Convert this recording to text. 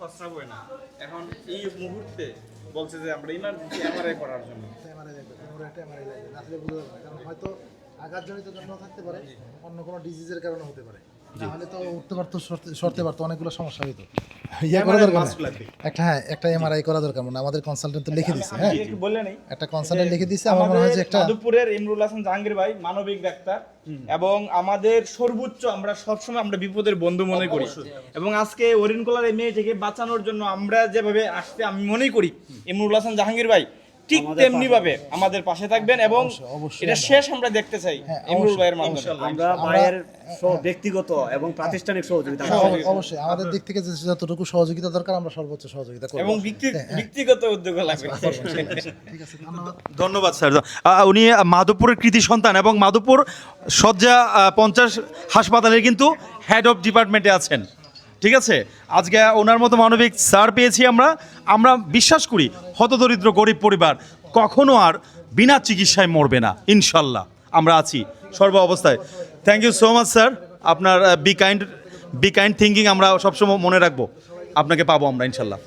খসড়া বই না, এখন এই মুহূর্তে বলছে যে আমরা ইমার্জেন্সি এমআরআই করার জন্য। এমআরআই লাগবে, এমআরআই লাগবে, না হলে বোঝা যাবে না। কারণ হয়তো আঘাতজনিত কারণেও থাকতে পারে, অন্য কোনো ডিজিজের কারণে হতে পারে। তাহলে তো উঠতে পারতো, সরতে পারতো, অনেকগুলো সমস্যা হইতো। ইয়ে করা দরকার একটা, হ্যাঁ একটা এমআরআই করা দরকার। মানে আমাদের কনসালটেন্ট তো লিখে দিচ্ছে, হ্যাঁ একটু বললে নেই, একটা কনসালটেন্ট লিখে দিচ্ছে। আমার মনে হয় যে একটা মাধবপুরের ইমরুল হাসান জাহাঙ্গীর ভাই মানবিক ডাক্তার, এবং আমাদের সর্বোচ্চ আমরা সবসময় আমরা বিপদের বন্ধু মনে করি, এবং আজকে অরিনকোলার এই মেয়েটিকে বাঁচানোর জন্য আমরা যেভাবে আসতে আমি মনে করি ইমরুল হাসান জাহাঙ্গীর ভাই ঠিক তেমনি ভাবে আমাদের পাশে থাকবেন, এবং অবশ্যই এটা শেষ আমরা দেখতে চাই ইমরুল ভাইয়ের মাধ্যমে। আমরা ভাইয়ের ব্যক্তিগত এবং প্রাতিষ্ঠানিক সহযোগিতা অবশ্যই আমাদের দিক থেকে যতটুকু সহযোগিতা দরকার আমরা সর্বোচ্চ সহযোগিতা করব, এবং ব্যক্তিগত উদ্যোগ লাগবে। ঠিক আছে, ধন্যবাদ। ধন্যবাদ স্যার। উনি মাধবপুরের কৃতি সন্তান এবং মাধবপুর শয্যা 50 হাসপাতালের কিন্তু হেড অফ ডিপার্টমেন্টে আছেন। ঠিক আছে, আজকে ওনার মতো মানবিক স্যার পেয়েছি আমরা। আমরা বিশ্বাস করি হতদরিদ্র গরিব পরিবার কখনো আর বিনা চিকিৎসায় মরবে না, ইনশাল্লাহ আমরা আছি সর্ব অবস্থায়। Thank you so much sir, আপনার বি কাইন্ড থিঙ্কিং আমরা সবসময় মনে রাখবো, আপনাকে পাবো আমরা ইনশাল্লাহ।